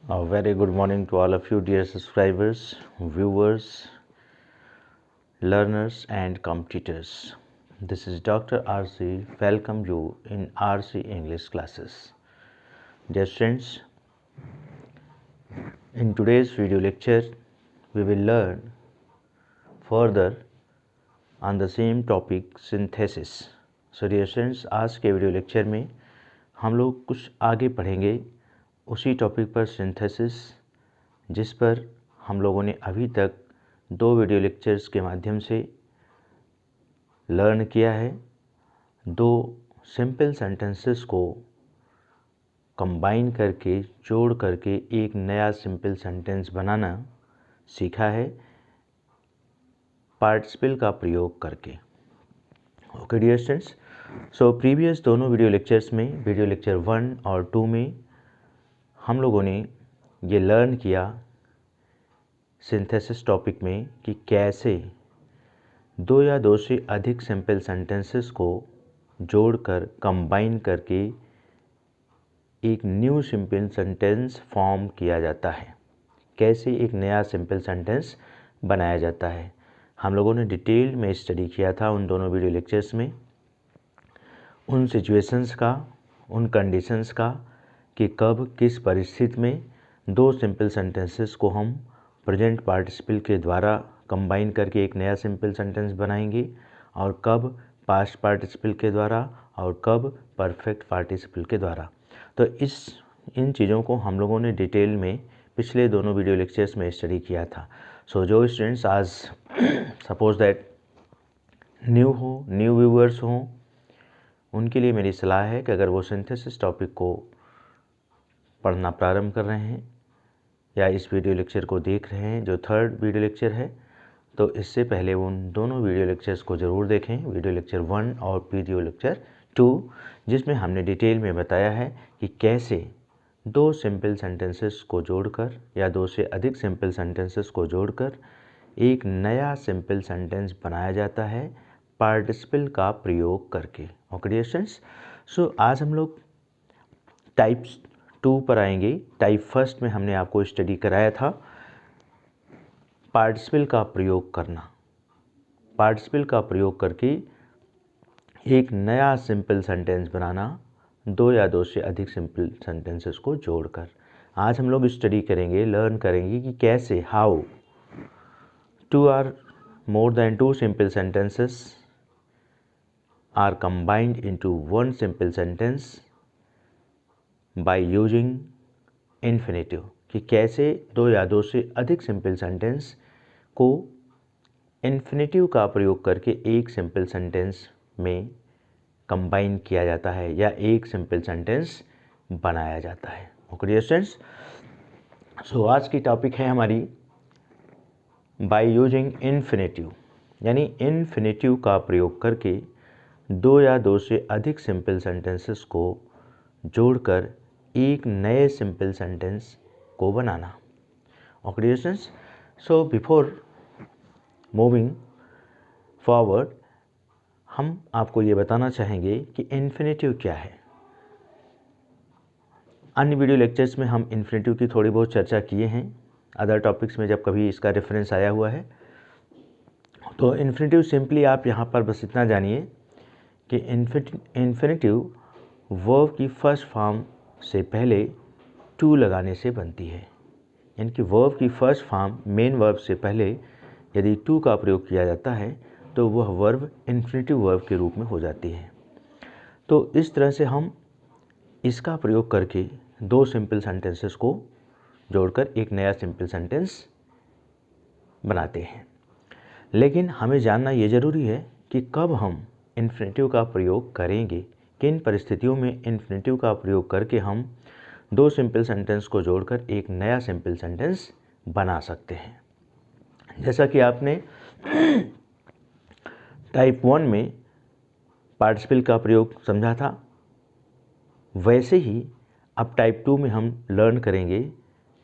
A very good morning to all of you, dear subscribers, viewers, learners, and competitors. This is Dr. RC. Welcome you in RC English classes. Dear students, in today's video lecture, we will learn further on the same topic, synthesis. So dear students, आज के video lecture में हम लोग कुछ आगे पढ़ेंगे उसी topic पर, सिंथेसिस, जिस पर हम लोगों ने अभी तक 2 वीडियो लेक्चर्स के माध्यम से लर्न किया है। 2 सिंपल सेंटेंसेस को कंबाइन करके, जोड़ करके एक नया सिंपल सेंटेंस बनाना सीखा है पार्टिसिपल का प्रयोग करके। Okay dear students, so previous दोनों वीडियो लेक्चर्स में, वीडियो लेक्चर 1 और 2 में हम लोगों ने ये लर्न किया सिंथेसिस टॉपिक में कि कैसे 2 या 2 से अधिक सिंपल सेंटेंसेस को जोड़कर, कंबाइन करके एक न्यू सिंपल सेंटेंस फॉर्म किया जाता है, कैसे एक नया सिंपल सेंटेंस बनाया जाता है। हम लोगों ने डिटेल में स्टडी किया था उन दोनों वीडियो लेक्चर्स में, उन सिचुएशंस का, उन कंडीशंस का कि कब किस परिस्थिति में 2 सिंपल सेंटेंसेस को हम प्रेजेंट पार्टिसिपल के द्वारा कंबाइन करके एक नया सिंपल सेंटेंस बनाएंगे, और कब पास्ट पार्टिसिपल के द्वारा, और कब परफेक्ट पार्टिसिपल के द्वारा। तो इन चीज़ों को हम लोगों ने डिटेल में पिछले दोनों वीडियो लेक्चर्स में स्टडी किया था। सो जो स्टूडेंट्स आज सपोज दैट न्यू व्यूअर्स हों, उनके लिए मेरी सलाह है कि अगर वो सिंथेसिस टॉपिक को पढ़ना प्रारंभ कर रहे हैं या इस वीडियो लेक्चर को देख रहे हैं जो 3rd वीडियो लेक्चर है, तो इससे पहले उन दोनों वीडियो लेक्चर्स को ज़रूर देखें, वीडियो लेक्चर 1 और वीडियो लेक्चर 2, जिसमें हमने डिटेल में बताया है कि कैसे 2 सिंपल सेंटेंसेस को जोड़कर या 2 से अधिक सिंपल सेंटेंसेस को जोड़कर एक नया सिंपल सेंटेंस बनाया जाता है पार्टिसिपल का प्रयोग करके। ओके डियर स्टूडेंट्स, सो आज हम लोग टाइप 2 पर आएंगे। टाइप 1 में हमने आपको स्टडी कराया था पार्टिसिपल का प्रयोग करना, पार्टिसिपल का प्रयोग करके एक नया सिंपल सेंटेंस बनाना 2 या 2 से अधिक सिंपल सेंटेंसेस को जोड़कर। आज हम लोग स्टडी करेंगे, लर्न करेंगे कि कैसे, how 2 or more than 2 simple sentences are combined into one simple sentence by using infinitive, कि कैसे 2 या 2 से अधिक सिंपल सेंटेंस को इन्फिनेटिव का प्रयोग करके एक सिंपल सेंटेंस में कंबाइन किया जाता है या एक सिंपल सेंटेंस बनाया जाता है। ओके डियर स्टूडेंट्स, सो आज की टॉपिक है हमारी बाय यूजिंग इन्फिनेटिव, यानी इन्फिनेटिव का प्रयोग करके 2 या 2 से अधिक सिंपल सेंटेंसेस को जोड़कर एक नए सिंपल सेंटेंस को बनाना। Okay dear students, so before moving forward हम आपको ये बताना चाहेंगे कि इन्फिनेटिव क्या है। अन्य वीडियो लेक्चर्स में हम इन्फिनेटिव की थोड़ी बहुत चर्चा किए हैं, अदर टॉपिक्स में जब कभी इसका रेफरेंस आया हुआ है। तो इन्फिनेटिव सिंपली आप यहाँ पर बस इतना जानिए कि इन्फिनेटिव वर्ब की फर्स्ट फॉर्म से पहले टू लगाने से बनती है, यानी कि वर्ब की फर्स्ट फॉर्म मेन वर्ब से पहले यदि टू का प्रयोग किया जाता है तो वह वर्ब इन्फिनेटिव वर्ब के रूप में हो जाती है। तो इस तरह से हम इसका प्रयोग करके 2 सिंपल सेंटेंसेस को जोड़कर एक नया सिंपल सेंटेंस बनाते हैं। लेकिन हमें जानना ये ज़रूरी है कि कब हम इन्फिनेटिव का प्रयोग करेंगे, किन परिस्थितियों में इन्फिनेटिव का प्रयोग करके हम 2 सिंपल सेंटेंस को जोड़कर एक नया सिंपल सेंटेंस बना सकते हैं। जैसा कि आपने टाइप 1 में पार्टिसिपल का प्रयोग समझा था, वैसे ही अब टाइप 2 में हम लर्न करेंगे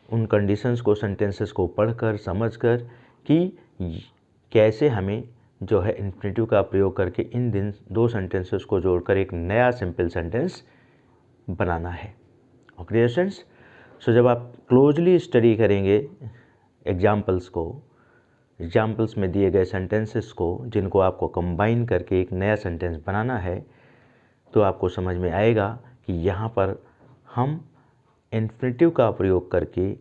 उन कंडीशंस को, सेंटेंसेस को पढ़कर, समझकर कि कैसे हमें जो है इन्फिनेटिव का प्रयोग करके इन 2 सेंटेंसेस को जोड़कर एक नया सिंपल सेंटेंस बनाना है। ओके डियर स्टूडेंट्स, सो जब आप क्लोजली स्टडी करेंगे एग्जाम्पल्स में दिए गए सेंटेंसेस को, जिनको आपको कंबाइन करके एक नया सेंटेंस बनाना है, तो आपको समझ में आएगा कि यहाँ पर हम इन्फिनेटिव का प्रयोग करके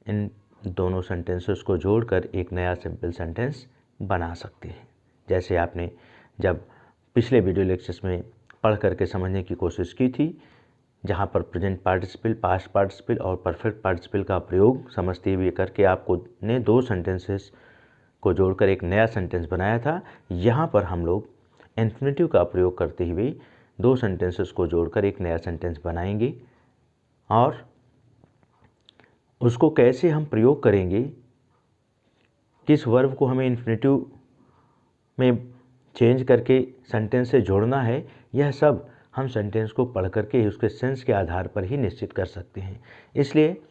इन दोनों सेंटेंसेस को जोड़कर एक नया सिंपल सेंटेंस बना सकते हैं। जैसे आपने जब पिछले वीडियो लेक्चर्स में पढ़ करके समझने की कोशिश की थी, जहाँ पर प्रेजेंट पार्टिसिपल, पास्ट पार्टिसिपल और परफेक्ट पार्टिसिपल का प्रयोग समझते हुए करके आपको ने दो सेंटेंसेस को जोड़कर एक नया सेंटेंस बनाया था। यहाँ पर हम लोग इन्फिनेटिव का प्रयोग करते हुए दो सेंटेंसेस को जोड़कर एक नया सेंटेंस बनाएंगे, और उसको कैसे हम प्रयोग करेंगे, किस वर्ब को हमें इन्फिनेटिव में चेंज करके सेंटेंस से जोड़ना है, यह सब हम सेंटेंस को पढ़ करके उसके सेंस के आधार पर ही निश्चित कर सकते हैं। इसलिए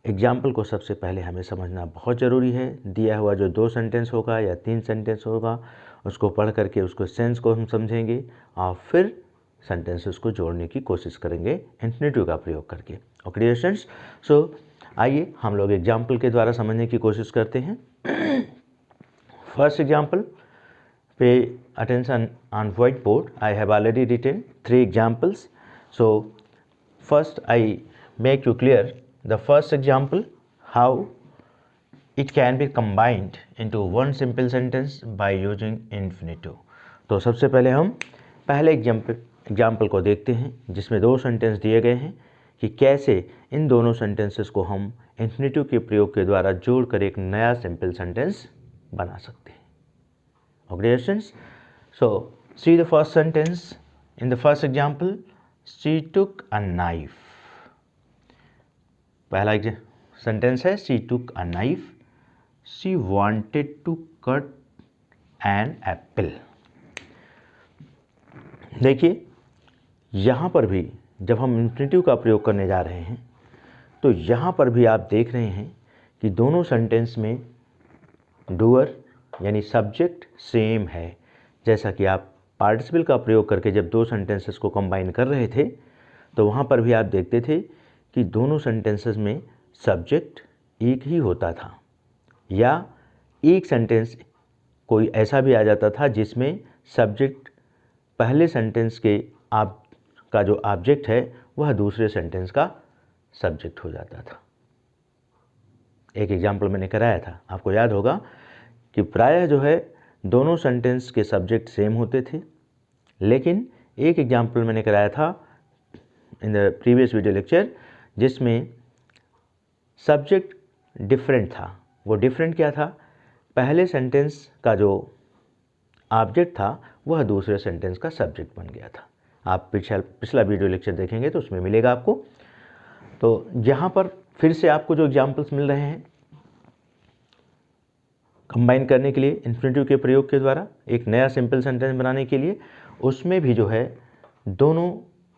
एग्जाम्पल को सबसे पहले हमें समझना बहुत ज़रूरी है। दिया हुआ जो दो सेंटेंस होगा या तीन सेंटेंस होगा, उसको पढ़ करके उसको सेंस को हम समझेंगे और फिर सेंटेंसेस को जोड़ने की कोशिश करेंगे इन्फिनेटिव का प्रयोग करके। ओके स्टूडेंट्स, सो आइए हम लोग एग्जाम्पल के द्वारा समझने की कोशिश करते हैं। First example, pay attention on whiteboard. I have already written 3 examples. So first I make you clear the first example, how it can be combined into one simple sentence by using infinitive. तो सबसे पहले हम पहले example को देखते हैं, जिसमें दो सेंटेंस दिए गए हैं कि कैसे इन दोनों सेंटेंसेस को हम इन्फिनेटिव के प्रयोग के द्वारा जोड़कर एक नया सिंपल सेंटेंस बना सकते हैं। Okay students, so see the first sentence. In the first example, she took a knife. पहला सेंटेंस है she took a knife. She wanted to cut an apple. देखिए यहाँ पर भी जब हम इन्फिनेटिव का प्रयोग करने जा रहे हैं, तो यहाँ पर भी आप देख रहे हैं कि दोनों सेंटेंस में डूअर यानी सब्जेक्ट सेम है। जैसा कि आप पार्टिसिपल का प्रयोग करके जब दो सेंटेंसेस को कंबाइन कर रहे थे, तो वहाँ पर भी आप देखते थे कि दोनों सेंटेंसेस में सब्जेक्ट एक ही होता था, या एक सेंटेंस कोई ऐसा भी आ जाता था जिसमें सब्जेक्ट पहले सेंटेंस के का जो ऑब्जेक्ट है वह दूसरे सेंटेंस का सब्जेक्ट हो जाता था। एक एग्जाम्पल मैंने कराया था, आपको याद होगा कि प्रायः जो है दोनों सेंटेंस के सब्जेक्ट सेम होते थे, लेकिन एक एग्जाम्पल मैंने कराया था in the previous video lecture जिसमें सब्जेक्ट डिफरेंट था। वो डिफरेंट क्या था? पहले सेंटेंस का जो ऑब्जेक्ट था वह दूसरे सेंटेंस का सब्जेक्ट बन गया था। आप पिछला वीडियो लेक्चर देखेंगे तो उसमें मिलेगा आपको। तो यहाँ पर फिर से आपको जो एग्जाम्पल्स मिल रहे हैं कंबाइन करने के लिए इन्फिनेटिव के प्रयोग के द्वारा एक नया सिंपल सेंटेंस बनाने के लिए, उसमें भी जो है दोनों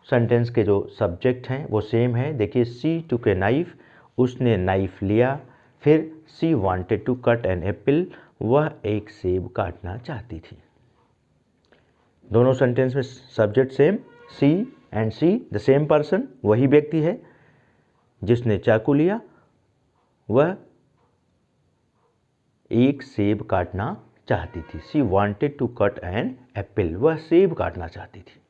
सेंटेंस के जो सब्जेक्ट हैं वो सेम है। देखिए सी टुक ए नाइफ, उसने नाइफ लिया। फिर she wanted to cut an apple, वह एक सेब काटना चाहती थी। दोनों सेंटेंस में subject same, she and she the same person, वही व्यक्ति है जिसने चाकू लिया, वह एक सेब काटना चाहती थी। She wanted to cut an apple, वह सेब काटना चाहती थी।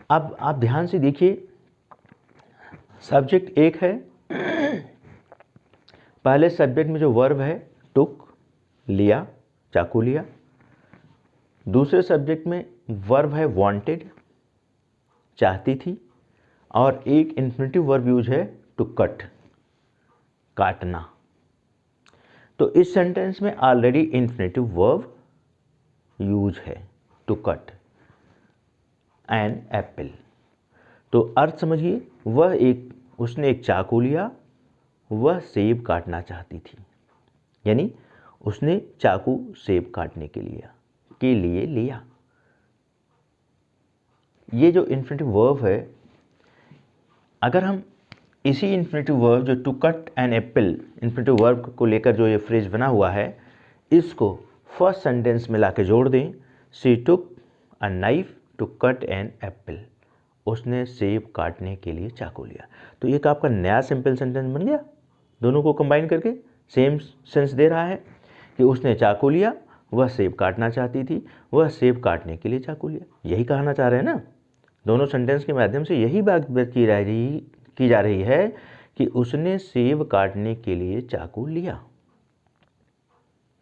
अब आप ध्यान से देखिए, सब्जेक्ट एक है, पहले सब्जेक्ट में जो वर्ब है टुक, लिया, चाकू लिया। दूसरे सब्जेक्ट में वर्ब है वांटेड, चाहती थी, और एक इन्फिनेटिव वर्ब यूज है टू कट, काटना। तो इस सेंटेंस में ऑलरेडी इन्फिनेटिव वर्ब यूज है टू कट एन एप्पल। तो अर्थ समझिए, उसने एक चाकू लिया, वह सेब काटना चाहती थी, यानी उसने चाकू सेब काटने के लिए लिया। ये जो इन्फिनेटिव वर्ब है, अगर हम इसी इन्फिनेटिव वर्ब जो to cut an apple infinitive verb को लेकर जो ये फ्रेज बना हुआ है, इसको फर्स्ट सेंटेंस में लाके जोड़ दें, she took a knife to cut an apple, उसने सेब काटने के लिए चाकू लिया। तो एक आपका नया सिंपल सेंटेंस बन गया, दोनों को कंबाइन करके सेम सेंस दे रहा है कि उसने चाकू लिया, वह सेब काटना चाहती थी, वह सेब काटने के लिए चाकू लिया। यही कहना चाह रहे हैं ना, दोनों सेंटेंस के माध्यम से यही बात की जा रही है कि उसने सेब काटने के लिए चाकू लिया।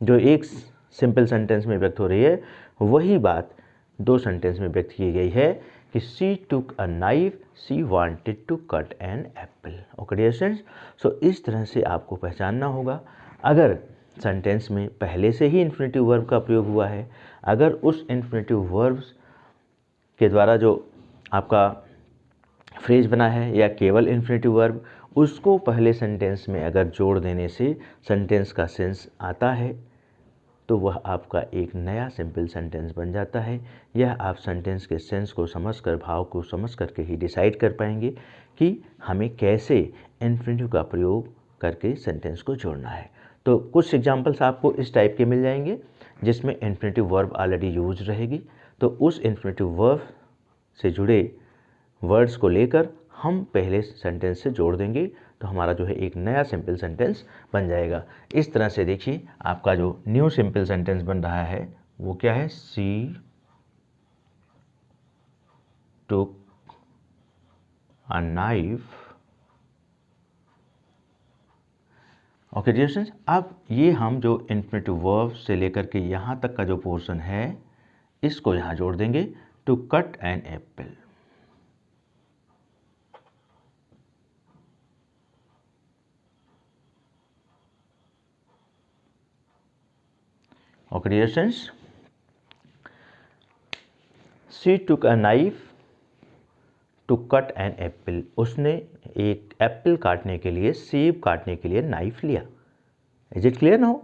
जो एक सिंपल सेंटेंस में व्यक्त हो रही है वही बात दो सेंटेंस में व्यक्त की गई है कि she took a knife, she wanted to cut an apple. Okay dear students, so इस तरह से आपको पहचानना होगा अगर सेंटेंस में पहले से ही इन्फिनेटिव वर्ब का प्रयोग हुआ है, अगर उस इन्फिनेटिव वर्ब्स के द्वारा जो आपका फ्रेज बना है या केवल इन्फिनेटिव वर्ब, उसको पहले सेंटेंस में अगर जोड़ देने से सेंटेंस का सेंस आता है तो वह आपका एक नया सिंपल सेंटेंस बन जाता है। यह आप सेंटेंस के सेंस को समझकर, भाव को समझ करके ही डिसाइड कर पाएंगे कि हमें कैसे इन्फिनेटिव का प्रयोग करके सेंटेंस को जोड़ना है। तो कुछ एग्जांपल्स आपको इस टाइप के मिल जाएंगे जिसमें इन्फिनेटिव वर्ब ऑलरेडी यूज रहेगी, तो उस इन्फिनेटिव वर्ब से जुड़े वर्ड्स को लेकर हम पहले सेंटेंस से जोड़ देंगे तो हमारा जो है एक नया सिंपल सेंटेंस बन जाएगा। इस तरह से देखिए आपका जो न्यू सिंपल सेंटेंस बन रहा है वो क्या है, she took a knife. Okay dear students, अब ये हम जो इन्फिनेटिव वर्ब से लेकर के यहाँ तक का जो पोर्शन है इसको यहाँ जोड़ देंगे, to cut an apple. Okay dear students, she took a knife to cut an apple. उसने एक एप्पल काटने के लिए, सेब काटने के लिए नाइफ लिया। Is it clear now?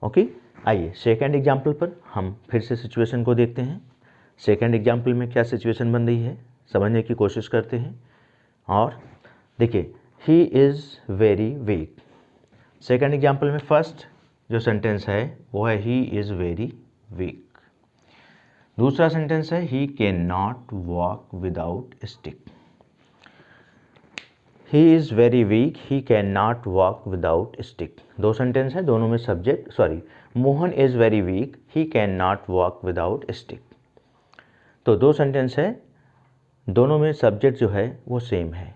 Okay, आइए सेकेंड एग्जाम्पल पर हम फिर से सिचुएशन को देखते हैं। सेकेंड एग्जाम्पल में क्या सिचुएशन बन रही है समझने की कोशिश करते हैं। और देखिए, he is very weak. Second example में फर्स्ट जो सेंटेंस है वो है ही इज़ वेरी वीक। दूसरा सेंटेंस है he can not walk without stick. He is very weak, he can not walk without stick. दो सेंटेंस है, दोनों में subject, sorry, Mohan is very weak, he can not walk without stick. तो दो sentence है, दोनों में सब्जेक्ट जो है वो सेम है।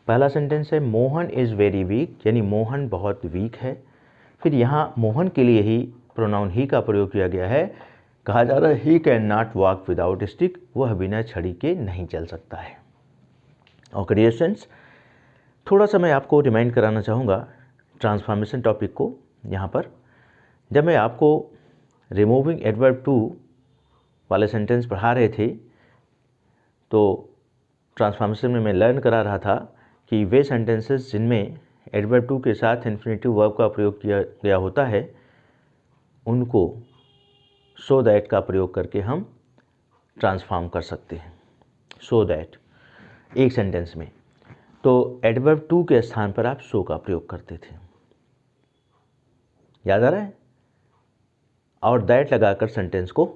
पहला सेंटेंस है मोहन इज़ वेरी वीक, यानी मोहन बहुत वीक है। फिर यहाँ मोहन के लिए ही प्रोनाउन ही का प्रयोग किया गया है। कहा जा रहा है he can not walk without stick, वह बिना छड़ी के नहीं चल सकता है। ओके डियर स्टूडेंट्स, थोड़ा सा मैं आपको रिमाइंड कराना चाहूँगा ट्रांसफॉर्मेशन टॉपिक को। यहाँ पर जब मैं आपको रिमूविंग एडवर्ब टू वाले सेंटेंस पढ़ा रहे थे तो ट्रांसफॉर्मेशन में मैं लर्न करा रहा था कि वे सेंटेंसेस जिनमें एडवर्ब टू के साथ इन्फिनेटिव वर्ब का प्रयोग किया गया होता है उनको सो दैट का प्रयोग करके हम ट्रांसफॉर्म कर सकते हैं। सो दैट एक सेंटेंस में, तो एडवर्ब टू के स्थान पर आप सो का प्रयोग करते थे, याद आ रहा है, और दैट लगाकर सेंटेंस को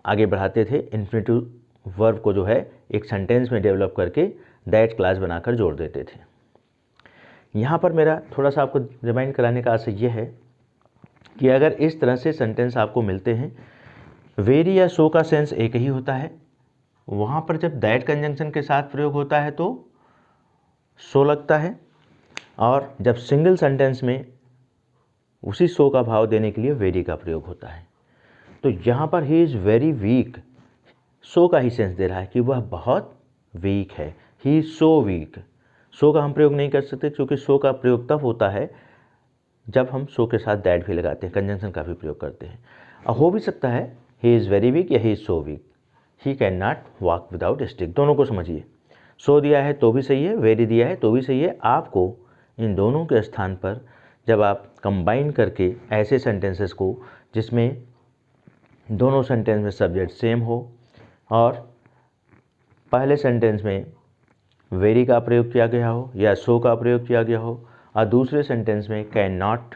आगे बढ़ाते थे। इन्फिनेटिव वर्ब को जो है एक सेंटेंस में डेवलप करके दैट क्लास बनाकर जोड़ देते थे। यहाँ पर मेरा थोड़ा सा आपको रिमाइंड कराने का आशय यह है कि अगर इस तरह से सेंटेंस आपको मिलते हैं, वेरी या सो का सेंस एक ही होता है, वहाँ पर जब दैट कंजंक्शन के साथ प्रयोग होता है तो सो लगता है, और जब सिंगल सेंटेंस में उसी सो का भाव देने के लिए वेरी का प्रयोग होता है। तो यहाँ पर ही इज़ वेरी वीक, सो का ही सेंस दे रहा है कि वह बहुत वीक है। ही इज़ सो वीक, सो का हम प्रयोग नहीं कर सकते क्योंकि सो का प्रयोग तब होता है जब हम सो के साथ दैट भी लगाते हैं, कंजंक्शन का भी प्रयोग करते हैं। और हो भी सकता है ही इज़ वेरी वीक या he is so weak, he can not walk without stick, दोनों को समझिए। सो दिया है तो भी सही है, वेरी दिया है तो भी सही है। आपको इन दोनों के स्थान पर जब आप कंबाइन करके ऐसे सेंटेंसेस को जिसमें दोनों सेंटेंस में सब्जेक्ट सेम हो और पहले सेंटेंस में वेरी का प्रयोग किया गया हो या सो का प्रयोग किया गया हो और दूसरे सेंटेंस में कैन नॉट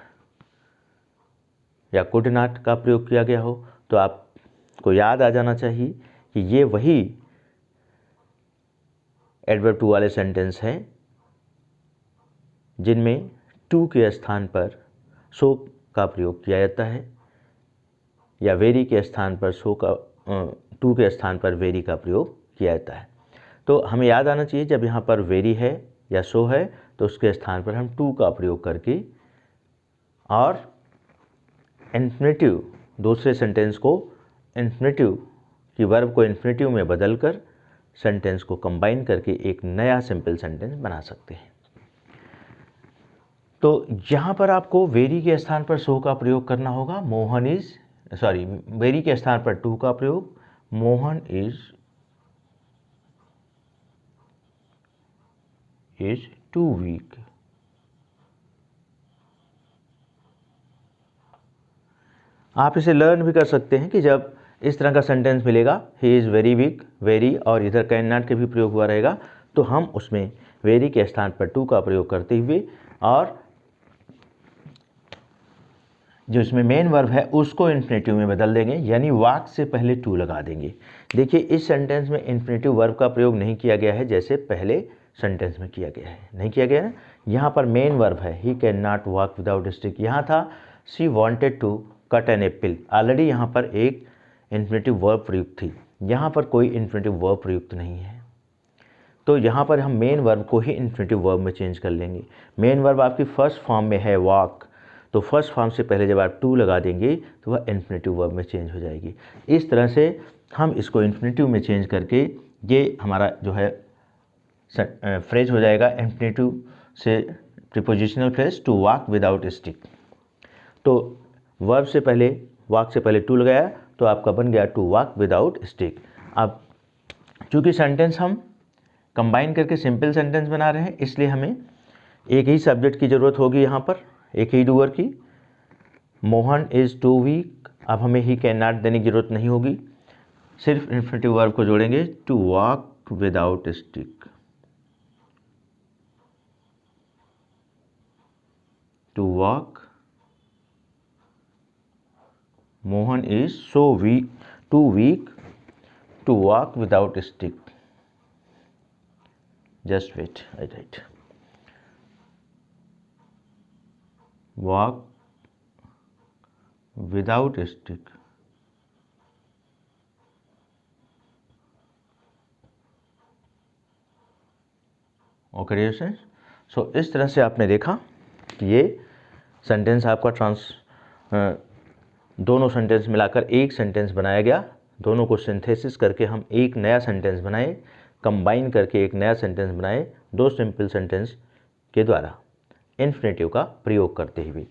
या कुड नॉट का प्रयोग किया गया हो, तो आपको याद आ जाना चाहिए कि ये वही एडवर्ब टू वाले सेंटेंस हैं जिनमें टू के स्थान पर सो का प्रयोग किया जाता है, या वेरी के स्थान पर टू के स्थान पर वेरी का प्रयोग किया जाता है। तो हमें याद आना चाहिए, जब यहाँ पर वेरी है या सो है तो उसके स्थान पर हम टू का प्रयोग करके और इन्फिनेटिव, दूसरे सेंटेंस को इन्फिनेटिव की वर्ब को इन्फिनेटिव में बदलकर सेंटेंस को कंबाइन करके एक नया सिंपल सेंटेंस बना सकते हैं। तो यहाँ पर आपको वेरी के स्थान पर सो का प्रयोग करना होगा। वेरी के स्थान पर टू का प्रयोग, मोहन इज टू वीक। आप इसे लर्न भी कर सकते हैं कि जब इस तरह का सेंटेंस मिलेगा, he is very weak, very और इधर कैन नॉट के भी प्रयोग हुआ रहेगा, तो हम उसमें वेरी के स्थान पर टू का प्रयोग करते हुए और जो इसमें मेन वर्ब है उसको इन्फिनेटिव में बदल देंगे, यानी वाक से पहले टू लगा देंगे। देखिए, इस सेंटेंस में इन्फिनेटिव वर्ब का प्रयोग नहीं किया गया है जैसे पहले सेंटेंस में किया गया है, नहीं किया गया है। यहाँ पर मेन वर्ब है he can not walk without stick. यहाँ था she wanted to cut an apple, already यहाँ पर एक इन्फिनेटिव वर्ब प्रयुक्त थी, यहाँ पर कोई इन्फिनेटिव वर्ब प्रयुक्त नहीं है, तो यहाँ पर हम मेन वर्ब को ही इन्फिनेटिव वर्ब में चेंज कर लेंगे। मेन वर्ब आपकी फर्स्ट फॉर्म में है वॉक, तो फर्स्ट फॉर्म से पहले जब आप टू लगा देंगे तो वह इन्फिनेटिव वर्ब में चेंज हो जाएगी। इस तरह से हम इसको इन्फिनेटिव में चेंज करके ये हमारा जो है फ्रेज हो जाएगा इन्फिनेटिव से prepositional phrase, to walk without stick. तो वर्ब से पहले, वॉक से पहले टू लगाया तो आपका बन गया टू वॉक विदाउट स्टिक। अब चूँकि सेंटेंस हम कंबाइन करके सिंपल सेंटेंस बना रहे हैं, इसलिए हमें एक ही सब्जेक्ट की ज़रूरत होगी, यहाँ पर एक ही डूअर की। मोहन इज़ टू वीक, अब हमें ही कैन नॉट देने की ज़रूरत नहीं होगी, सिर्फ इन्फिनेटिव वर्ब को जोड़ेंगे, to walk without stick, to walk. Mohan is so weak, to weak to walk without stick. Just wait, I write, walk without stick. Okay dear students, so इस तरह से आपने देखा कि ये सेंटेंस आपका दोनों सेंटेंस मिलाकर एक सेंटेंस बनाया गया। दोनों को सिंथेसिस करके हम एक नया सेंटेंस बनाए, कंबाइन करके एक नया सेंटेंस बनाए, दो सिंपल सेंटेंस के द्वारा इन्फिनेटिव का प्रयोग करते हुए।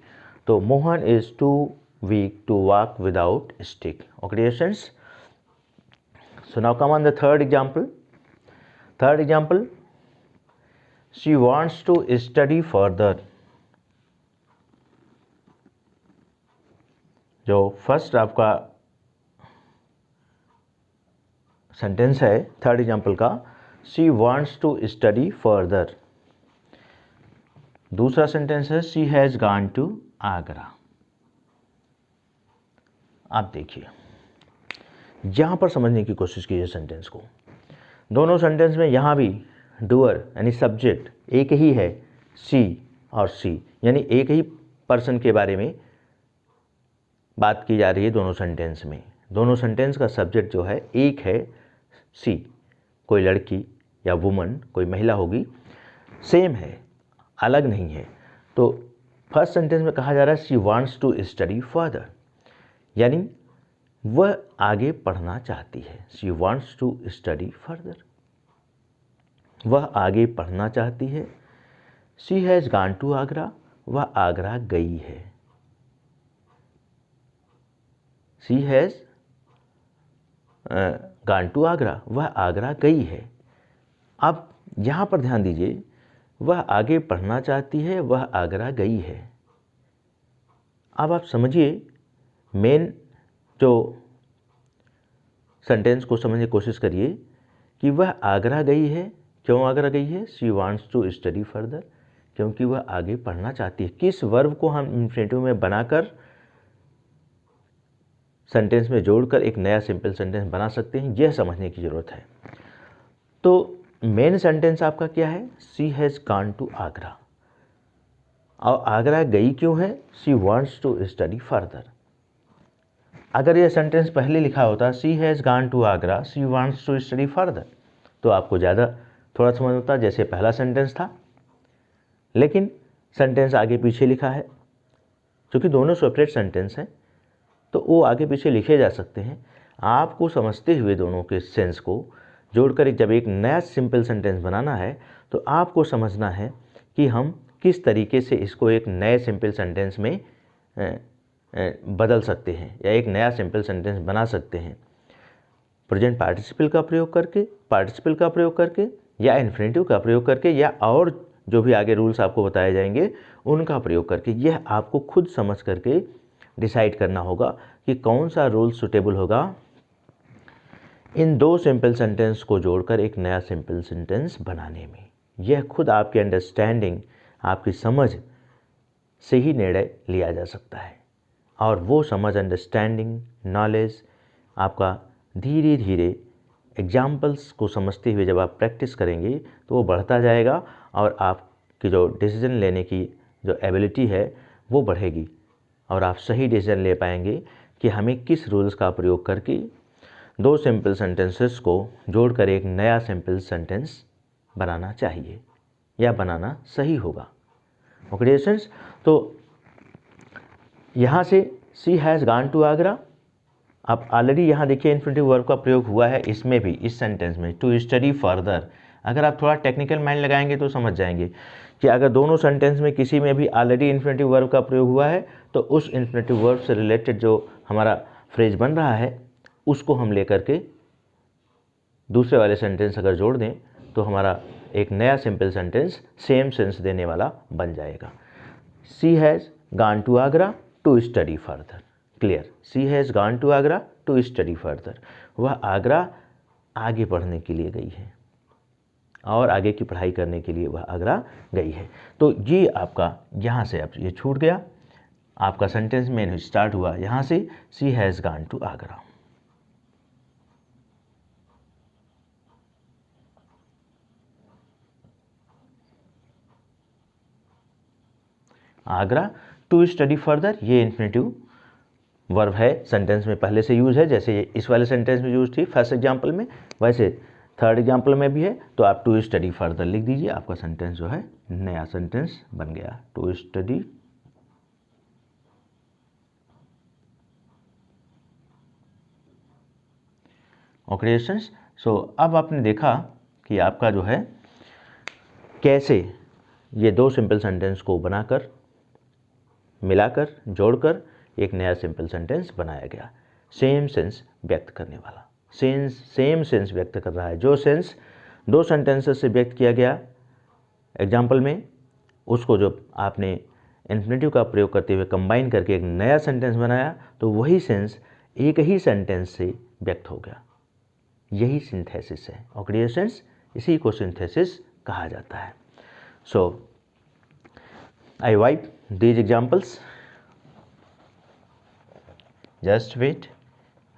तो Mohan is too weak to walk without stick. Okay dear students, so now come on the third example. Third example, she wants to study further. जो फर्स्ट आपका सेंटेंस है थर्ड एग्जाम्पल का, she wants to study further. दूसरा sentence है she has gone to Agra. आप देखिए, यहाँ पर समझने की कोशिश कीजिए सेंटेंस को। दोनों सेंटेंस में यहाँ भी डूअर यानी सब्जेक्ट एक ही है, सी और सी, यानी एक ही पर्सन के बारे में बात की जा रही है दोनों सेंटेंस में। दोनों सेंटेंस का सब्जेक्ट जो है एक है, सी, कोई लड़की या वुमन, कोई महिला होगी, सेम है, अलग नहीं है। तो फर्स्ट सेंटेंस में कहा जा रहा है she wants to study further, यानी वह आगे पढ़ना चाहती है। She wants to study further, वह आगे पढ़ना चाहती है। She has gone to Agra, वह आगरा गई है। She has gone to Agra, वह आगरा गई है। अब यहाँ पर ध्यान दीजिए, वह आगे पढ़ना चाहती है, वह आगरा गई है। अब आप समझिए, मेन जो सेंटेंस को समझने की कोशिश करिए कि वह आगरा गई है। क्यों आगरा गई है? She wants to study further, क्योंकि वह आगे पढ़ना चाहती है। किस वर्ब को हम इन्फिनेटिव में बनाकर सेंटेंस में जोड़कर एक नया सिंपल सेंटेंस बना सकते हैं, यह समझने की ज़रूरत है। तो मेन सेंटेंस आपका क्या है? She has gone to Agra. और आगरा गई क्यों है? She wants to study further. अगर यह सेंटेंस पहले लिखा होता she has gone to Agra, she wants to study further, तो आपको ज़्यादा थोड़ा समझ होता, जैसे पहला सेंटेंस था। लेकिन सेंटेंस आगे पीछे लिखा है, क्योंकि दोनों सेपरेट सेंटेंस हैं तो वो आगे पीछे लिखे जा सकते हैं। आपको समझते हुए दोनों के सेंस को जोड़कर जब एक नया सिंपल सेंटेंस बनाना है तो आपको समझना है कि हम किस तरीके से इसको एक नए सिंपल सेंटेंस में बदल सकते हैं या एक नया सिंपल सेंटेंस बना सकते हैं। प्रेजेंट पार्टिसिपल का प्रयोग करके, पार्टिसिपल का प्रयोग करके, या इन्फिनेटिव का प्रयोग करके, या और जो भी आगे रूल्स आपको बताए जाएंगे उनका प्रयोग करके। यह आपको खुद समझ करके डिसाइड करना होगा कि कौन सा रूल सूटेबल होगा इन दो सिंपल सेंटेंस को जोड़कर एक नया सिंपल सेंटेंस बनाने में। यह खुद आपकी अंडरस्टैंडिंग, आपकी समझ से ही निर्णय लिया जा सकता है। और वो समझ, अंडरस्टैंडिंग, नॉलेज आपका धीरे धीरे एग्जाम्पल्स को समझते हुए जब आप प्रैक्टिस करेंगे तो वो बढ़ता जाएगा और आपकी जो डिसीजन लेने की जो एबिलिटी है वो बढ़ेगी और आप सही डिसीजन ले पाएंगे कि हमें किस रूल्स का प्रयोग करके दो सिंपल सेंटेंसेस को जोड़कर एक नया सिंपल सेंटेंस बनाना चाहिए या बनाना सही होगा। ओके स्टूडेंट्स, तो यहाँ से she has gone to Agra. अब ऑलरेडी यहाँ देखिए इन्फिनेटिव वर्ब का प्रयोग हुआ है इसमें भी, इस सेंटेंस में, टू स्टडी फर्दर। अगर आप थोड़ा टेक्निकल माइंड लगाएंगे तो समझ जाएंगे कि अगर दोनों सेंटेंस में किसी में भी ऑलरेडी इन्फिनेटिव वर्ब का प्रयोग हुआ है तो उस इन्फिनेटिव वर्ब से रिलेटेड जो हमारा फ्रेज बन रहा है उसको हम लेकर के दूसरे वाले सेंटेंस अगर जोड़ दें तो हमारा एक नया सिंपल सेंटेंस सेम सेंस देने वाला बन जाएगा। She has gone to Agra to study further. Clear? She has gone to Agra to study further. वह आगरा आगे पढ़ने के लिए गई है और आगे की पढ़ाई करने के लिए वह आगरा गई है। तो ये आपका यहाँ से अब ये छूट गया, आपका सेंटेंस में स्टार्ट हुआ यहाँ से, she has gone to Agra. Agra to study further, ये इन्फिनेटिव वर्ब है, सेंटेंस में पहले से यूज है, जैसे इस वाले सेंटेंस में यूज थी फर्स्ट एग्जाम्पल में, वैसे थर्ड एग्जाम्पल में भी है। तो आप टू स्टडी फर्दर लिख दीजिए, आपका सेंटेंस जो है नया सेंटेंस बन गया, टू स्टडी ऑपरेशंस। सो अब आपने देखा कि आपका जो है कैसे ये दो सिंपल सेंटेंस को बनाकर, मिलाकर, जोड़कर एक नया सिंपल सेंटेंस बनाया गया, सेम सेंस व्यक्त करने वाला, सेम सेंस व्यक्त कर रहा है। जो सेंस दो सेंटेंसेस से व्यक्त किया गया एग्जाम्पल में, उसको जब आपने इन्फिनेटिव का प्रयोग करते हुए कंबाइन करके एक नया सेंटेंस बनाया तो वही सेंस एक ही सेंटेंस से व्यक्त हो गया। यही सिंथेसिस है। ओके स्टूडेंट्स, इसी को सिंथेसिस कहा जाता है। सो आई wipe these examples, just wait,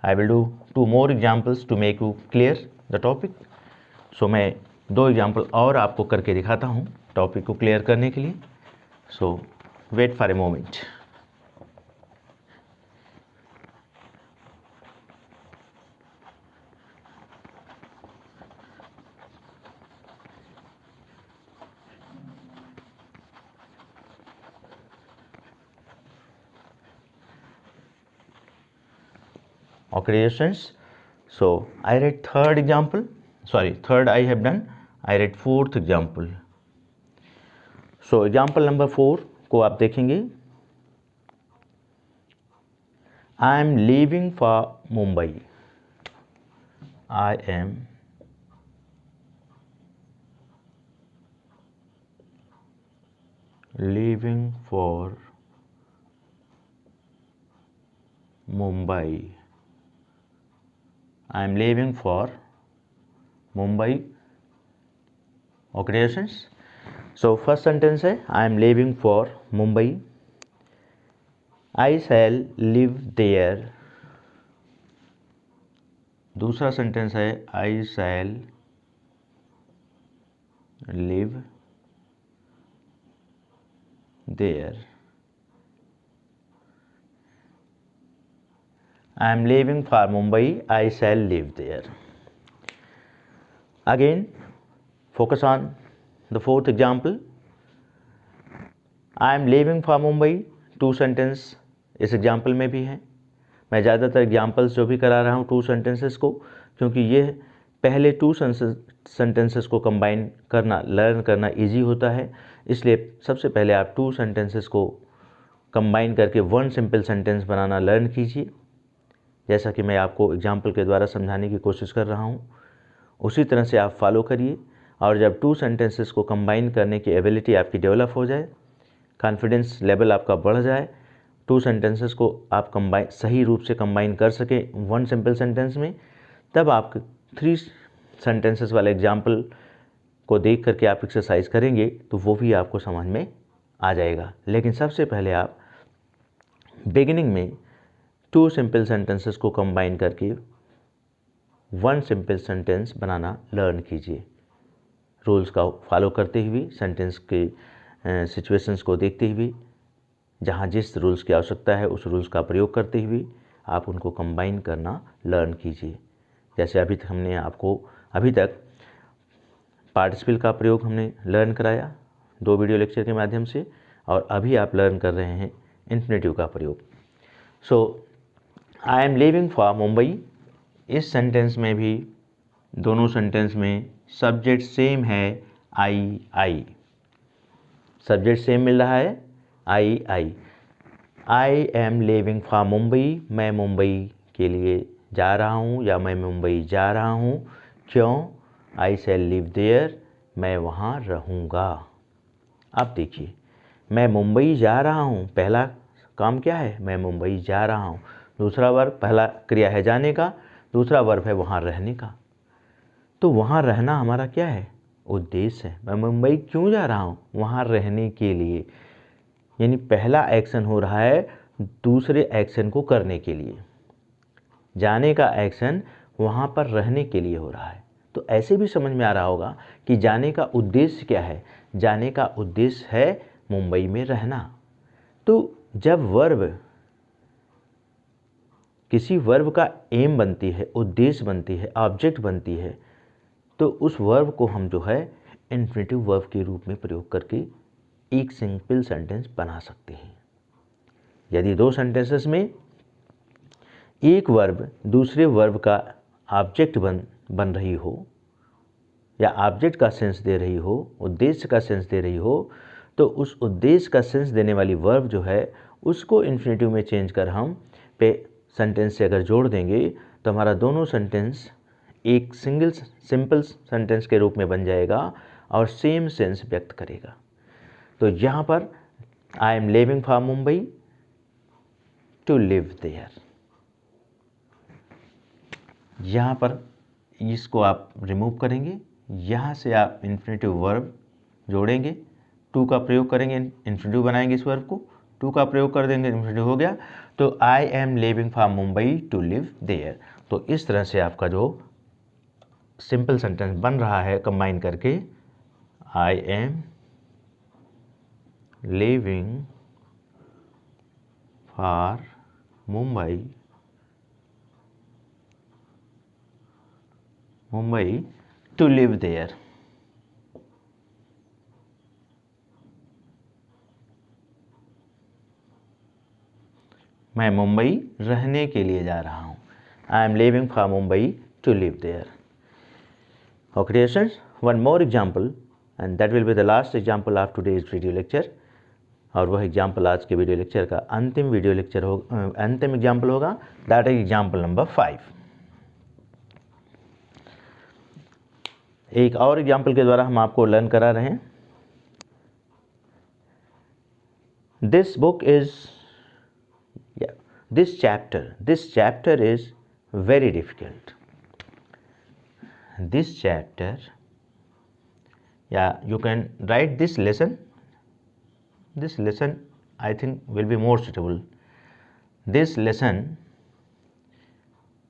I will do 2 more examples to make you clear the topic. So मैं 2 एग्जाम्पल और आपको करके दिखाता हूँ टॉपिक को क्लियर करने के लिए। So wait for a moment. Okay students, so I read third example, sorry third I have done, I read fourth example. So example number 4 को आप देखेंगे, I am leaving for Mumbai, I am leaving for Mumbai, I am leaving for Mumbai. Okay students, so first sentence है I am leaving for Mumbai, I shall live there दूसरा sentence है I shall live there. I am leaving for Mumbai. I shall live there. Again, focus on the fourth example. I am leaving for Mumbai. 2 sentence इस example में भी हैं। मैं ज़्यादातर examples जो भी करा रहा हूँ 2 सेंटेंसेस को, क्योंकि ये पहले 2 सेंटेंसेस को कंबाइन करना, लर्न करना इजी होता है। इसलिए सबसे पहले आप 2 सेंटेंसेस को कंबाइन करके 1 सिंपल सेंटेंस बनाना लर्न कीजिए। जैसा कि मैं आपको एग्जाम्पल के द्वारा समझाने की कोशिश कर रहा हूँ, उसी तरह से आप फॉलो करिए। और जब 2 सेंटेंसेस को कंबाइन करने की एबिलिटी आपकी डेवलप हो जाए, कॉन्फिडेंस लेवल आपका बढ़ जाए, 2 सेंटेंसेस को आप सही रूप से कंबाइन कर सकें 1 सिंपल सेंटेंस में, तब आप 3 सेंटेंसेस वाले एग्जाम्पल को देख करके आप एक्सरसाइज करेंगे तो वो भी आपको समझ में आ जाएगा। लेकिन सबसे पहले आप बिगिनिंग में 2 सिंपल सेंटेंसेस को कंबाइन करके 1 सिंपल सेंटेंस बनाना लर्न कीजिए। रूल्स का फॉलो करते हुए, सेंटेंस के सिचुएशंस को देखते हुए, जहाँ जिस रूल्स की आवश्यकता है उस रूल्स का प्रयोग करते हुए आप उनको कंबाइन करना लर्न कीजिए। जैसे अभी तक पार्टिसिपल का प्रयोग हमने लर्न कराया 2 वीडियो लेक्चर के माध्यम से, और अभी आप लर्न कर रहे हैं इन्फिनेटिव का प्रयोग। So I am living for Mumbai, इस सेंटेंस में भी दोनों सेंटेंस में सब्जेक्ट सेम है आई। सब्जेक्ट सेम मिल रहा है I. I am living for Mumbai, मैं मुंबई के लिए जा रहा हूँ या मैं मुंबई जा रहा हूँ। क्यों? आई शैल लिव देयर, मैं वहाँ रहूँगा। अब देखिए, मैं मुंबई जा रहा हूँ, पहला काम क्या है? मैं मुंबई जा रहा हूँ। दूसरा वर्ब, पहला क्रिया है जाने का, दूसरा वर्ब है वहाँ रहने का। तो वहाँ रहना हमारा क्या है? उद्देश्य है। मैं मुंबई क्यों जा रहा हूँ? वहाँ रहने के लिए। यानी पहला एक्शन हो रहा है दूसरे एक्शन को करने के लिए। जाने का एक्शन वहाँ पर रहने के लिए हो रहा है। तो ऐसे भी समझ में आ रहा होगा कि जाने का उद्देश्य क्या है। जाने का उद्देश्य है मुंबई में रहना। तो जब वर्ब किसी वर्ब का एम बनती है, उद्देश्य बनती है, ऑब्जेक्ट बनती है, तो उस वर्ब को हम जो है इन्फिनेटिव वर्ब के रूप में प्रयोग करके एक सिंपल सेंटेंस बना सकते हैं। यदि 2 सेंटेंसेस में एक वर्ब दूसरे वर्ब का ऑब्जेक्ट बन रही हो, या ऑब्जेक्ट का सेंस दे रही हो, उद्देश्य का सेंस दे रही हो, तो उस उद्देश्य का सेंस देने वाली वर्ब जो है उसको इन्फिनेटिव में चेंज कर हम पे सेंटेंस से अगर जोड़ देंगे तो हमारा दोनों सेंटेंस एक सिंपल सेंटेंस के रूप में बन जाएगा और सेम सेंस व्यक्त करेगा। तो यहाँ पर I am living for Mumbai to live there, यहाँ पर इसको आप रिमूव करेंगे, यहाँ से आप इन्फिनेटिव वर्ब जोड़ेंगे, टू का प्रयोग करेंगे, इन्फिनेटिव बनाएंगे इस वर्ब को, टू का प्रयोग कर देंगे, इन्फिनेटिव हो गया। तो I am living for Mumbai to live there. तो इस तरह से आपका जो सिंपल सेंटेंस बन रहा है कंबाइन करके, I am living for Mumbai to live there. मैं मुंबई रहने के लिए जा रहा हूँ। I am living for Mumbai to live there. Okay students, one more example and that will be the last example of today's video lecture. और वह एग्जाम्पल आज के वीडियो लेक्चर का अंतिम एग्जाम्पल होगा। That is example number 5। एक और example के द्वारा हम आपको लर्न करा रहे हैं। This chapter is very difficult. This chapter, you can write this lesson. This lesson I think will be more suitable. This lesson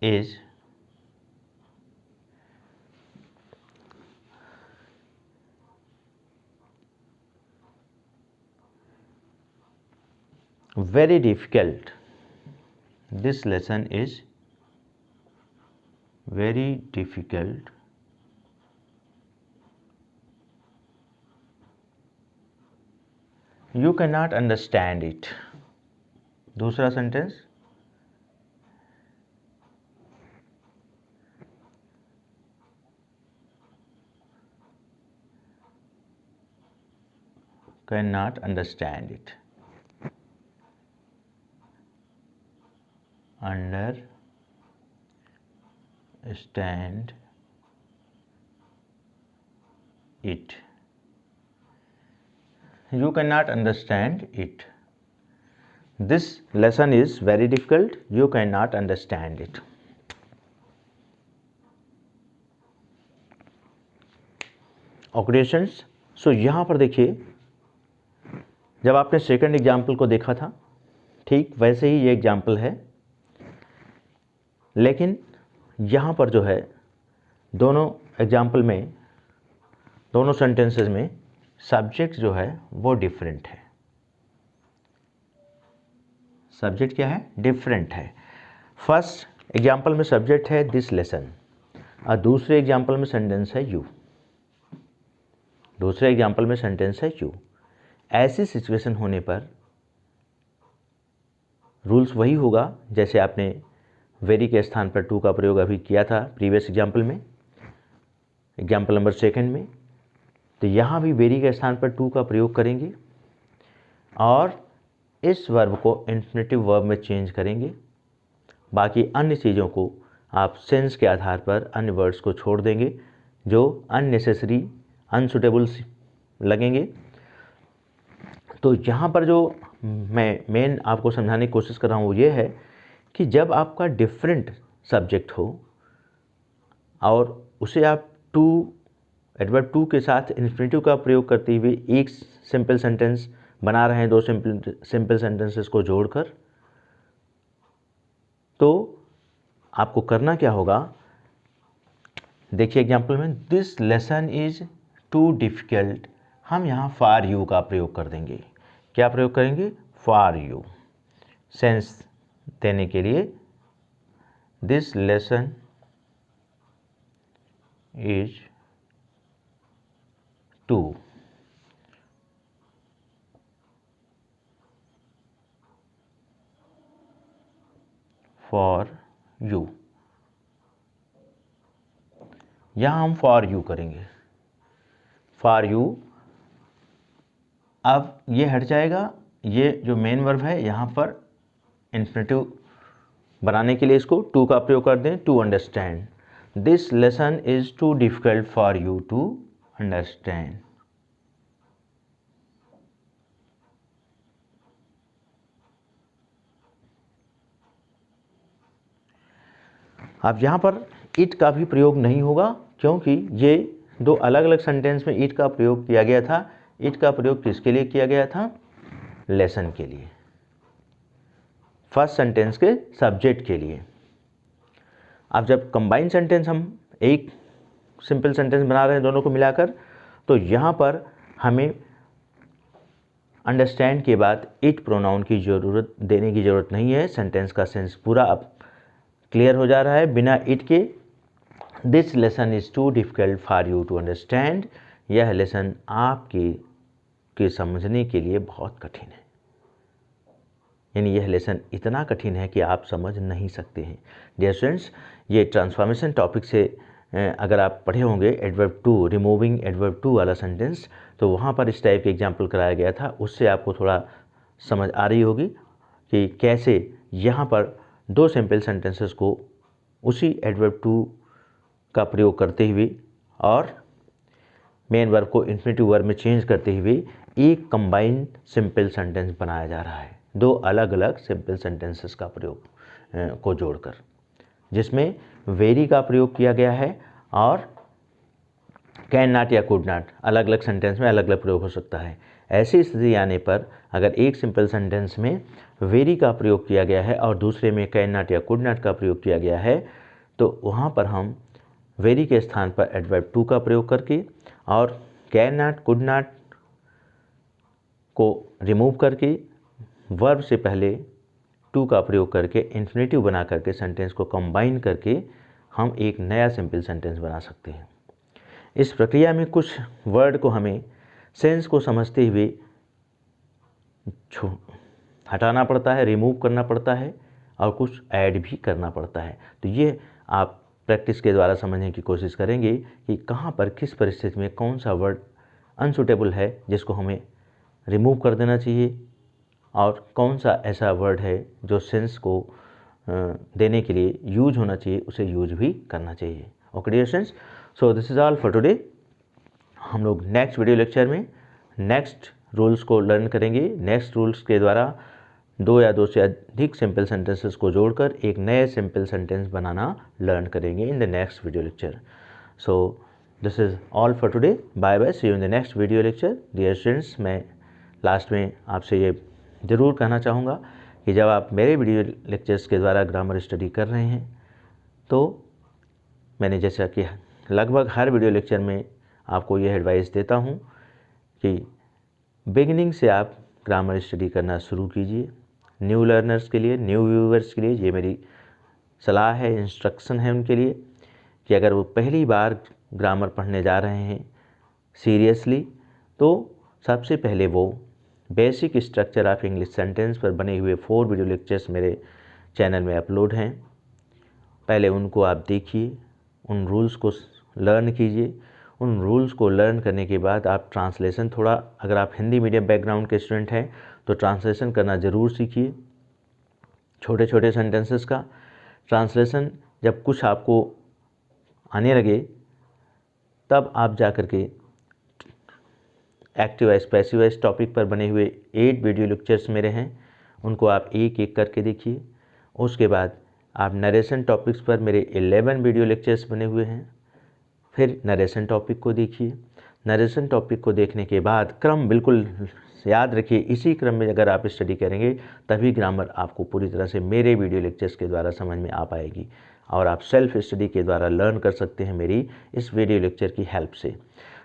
is very difficult. This lesson is very difficult. You cannot understand it. दूसरा sentence, cannot understand it. Understand it. You cannot understand it. This lesson is very difficult. You cannot understand it. Occupations. So यहाँ पर देखिए, जब आपने second example को देखा था, ठीक वैसे ही ये एग्जाम्पल है, लेकिन यहाँ पर जो है दोनों एग्जाम्पल में, दोनों सेंटेंसेस में सब्जेक्ट जो है वो डिफरेंट है. सब्जेक्ट क्या है? डिफरेंट है. फर्स्ट एग्जाम्पल में सब्जेक्ट है दिस लेसन और दूसरे एग्जाम्पल में सेंटेंस है यू. दूसरे एग्जाम्पल में सेंटेंस है यू. ऐसी सिचुएशन होने पर रूल्स वही होगा जैसे आपने वेरी के स्थान पर टू का प्रयोग अभी किया था प्रीवियस एग्जाम्पल में, एग्जाम्पल नंबर सेकंड में. तो यहाँ भी वेरी के स्थान पर टू का प्रयोग करेंगे और इस वर्ब को इंफिनिटिव वर्ब में चेंज करेंगे. बाकी अन्य चीज़ों को आप सेंस के आधार पर अन्य वर्ड्स को छोड़ देंगे जो अननेसेसरी, अनसुटेबल लगेंगे. तो यहाँ पर जो मैं मेन आपको समझाने की कोशिश कर रहा हूँ वो ये है कि जब आपका डिफरेंट सब्जेक्ट हो और उसे आप एडवर्ब टू के साथ इन्फिनिटिव का प्रयोग करते हुए एक सिंपल सेंटेंस बना रहे हैं, दो सिंपल सेंटेंसेस को जोड़कर, तो आपको करना क्या होगा? देखिए एग्जाम्पल में this lesson is too difficult. हम यहाँ फॉर यू का प्रयोग कर देंगे. क्या प्रयोग करेंगे? For you. सेंस देने के लिए this lesson is too for you. यहाँ हम फॉर यू करेंगे. For you. अब ये हट जाएगा, ये जो मेन वर्ब है यहाँ पर इन्फिनिटिव बनाने के लिए इसको टू का प्रयोग कर दें. To understand. This lesson is too difficult for you to understand. अब यहाँ पर इट का भी प्रयोग नहीं होगा क्योंकि ये दो अलग अलग सेंटेंस में इट का प्रयोग किया गया था. इट का प्रयोग किसके लिए किया गया था? लेसन के लिए, फर्स्ट सेंटेंस के सब्जेक्ट के लिए. अब जब कंबाइन सेंटेंस हम एक सिंपल सेंटेंस बना रहे हैं दोनों को मिलाकर, तो यहाँ पर हमें अंडरस्टैंड के बाद इट प्रोनाउन की ज़रूरत देने की ज़रूरत नहीं है. सेंटेंस का सेंस पूरा अब क्लियर हो जा रहा है बिना इट के. This lesson is too difficult for you to understand. यह लेसन आपके समझने के लिए बहुत कठिन है. यानी यह लेसन इतना कठिन है कि आप समझ नहीं सकते हैं. डियर स्टूडेंट्स, ये ट्रांसफॉर्मेशन टॉपिक से अगर आप पढ़े होंगे adverb too, removing adverb too वाला सेंटेंस, तो वहाँ पर इस टाइप के एग्जाम्पल कराया गया था. उससे आपको थोड़ा समझ आ रही होगी कि कैसे यहाँ पर दो सिंपल सेंटेंसेस को उसी एडवर्ब टू का प्रयोग करते हुए और मेन वर्ब को इन्फिनिटिव वर्ब में चेंज करते हुए एक कंबाइंड सिंपल सेंटेंस बनाया जा रहा है. दो अलग अलग सिंपल सेंटेंसेस का प्रयोग को जोड़कर, जिसमें वेरी का प्रयोग किया गया है और कैन नॉट या कुड नॉट अलग अलग सेंटेंस में अलग अलग प्रयोग हो सकता है. ऐसी स्थिति आने पर अगर एक सिंपल सेंटेंस में वेरी का प्रयोग किया गया है और दूसरे में कैन नॉट या कुड नॉट का प्रयोग किया गया है, तो वहाँ पर हम वेरी के स्थान पर एडवर्ब टू का प्रयोग करके और कैन नॉट, कुड नॉट को रिमूव करके वर्ब से पहले टू का प्रयोग करके इन्फिनेटिव बना करके सेंटेंस को कंबाइन करके हम एक नया सिंपल सेंटेंस बना सकते हैं। इस प्रक्रिया में कुछ वर्ड को हमें सेंस को समझते हुए हटाना पड़ता है, रिमूव करना पड़ता है और कुछ ऐड भी करना पड़ता है। तो ये आप प्रैक्टिस के द्वारा समझने की कोशिश करेंगे कि कहाँ पर किस परिस्थिति में कौन सा वर्ड अनसुटेबल है जिसको हमें रिमूव कर देना चाहिए और कौन सा ऐसा वर्ड है जो सेंस को देने के लिए यूज होना चाहिए, उसे यूज भी करना चाहिए। Okay dear students, so this is all for today. हम लोग नेक्स्ट वीडियो लेक्चर में नेक्स्ट रूल्स को लर्न करेंगे। नेक्स्ट रूल्स के द्वारा दो या दो से अधिक सिंपल सेंटेंसेस को जोड़कर एक नए सिंपल सेंटेंस बनाना लर्न करेंगे in the next video lecture. So this is all for today. Bye bye, see you in the next video lecture. Dear students, मैं लास्ट में आपसे ये ज़रूर कहना चाहूँगा कि जब आप मेरे वीडियो लेक्चर्स के द्वारा ग्रामर स्टडी कर रहे हैं तो मैंने जैसा कि लगभग हर वीडियो लेक्चर में आपको यह एडवाइस देता हूँ कि बिगिनिंग से आप ग्रामर स्टडी करना शुरू कीजिए। न्यू लर्नर्स के लिए, न्यू व्यूअर्स के लिए ये मेरी सलाह है, इंस्ट्रक्शन है उनके लिए कि अगर वो पहली बार ग्रामर पढ़ने जा रहे हैं सीरियसली तो सबसे पहले वो basic structure of English sentence पर बने हुए 4 वीडियो लेक्चर्स मेरे चैनल में अपलोड हैं। पहले उनको आप देखिए, उन रूल्स को लर्न कीजिए। उन रूल्स को लर्न करने के बाद आप ट्रांसलेशन थोड़ा, अगर आप हिंदी मीडियम बैकग्राउंड के स्टूडेंट हैं तो ट्रांसलेशन करना ज़रूर सीखिए। छोटे छोटे सेंटेंसेस का ट्रांसलेशन जब कुछ आपको आने लगे तब आप जा कर के active voice passive wise topic पर बने हुए 8 वीडियो लेक्चर्स मेरे हैं, उनको आप एक एक करके देखिए। उसके बाद आप नरेशन टॉपिक्स पर मेरे 11 वीडियो लेक्चर्स बने हुए हैं, फिर नरेशन टॉपिक को देखिए। नरेशन टॉपिक को देखने के बाद क्रम बिल्कुल याद रखिए, इसी क्रम में अगर आप स्टडी करेंगे तभी ग्रामर आपको पूरी तरह से मेरे वीडियो लेक्चर्स के द्वारा समझ में आ पाएगी और आप सेल्फ स्टडी के द्वारा लर्न कर सकते हैं मेरी इस वीडियो लेक्चर की हेल्प से।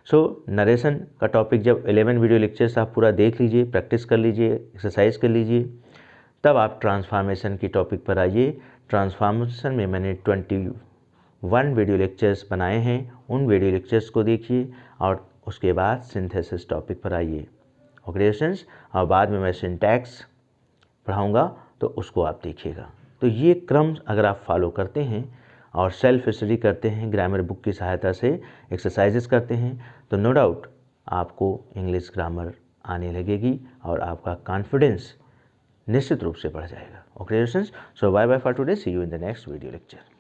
सो नरेशन का टॉपिक जब 11 वीडियो लेक्चर्स आप पूरा देख लीजिए, प्रैक्टिस कर लीजिए, एक्सरसाइज कर लीजिए, तब आप ट्रांसफॉर्मेशन की टॉपिक पर आइए। ट्रांसफॉर्मेशन में मैंने 21 वीडियो लेक्चर्स बनाए हैं, उन वीडियो लेक्चर्स को देखिए और उसके बाद सिंथेसिस टॉपिक पर आइए। ओके स्टूडेंट्स, और बाद में मैं सिंटैक्स पढ़ाऊँगा तो उसको आप देखिएगा। तो ये क्रम अगर आप फॉलो करते हैं और सेल्फ स्टडी करते हैं, ग्रामर बुक की सहायता से एक्सरसाइजेस करते हैं, तो नो डाउट आपको इंग्लिश ग्रामर आने लगेगी और आपका कॉन्फिडेंस निश्चित रूप से बढ़ जाएगा। Okay students, so bye bye for today, see you in the next video lecture.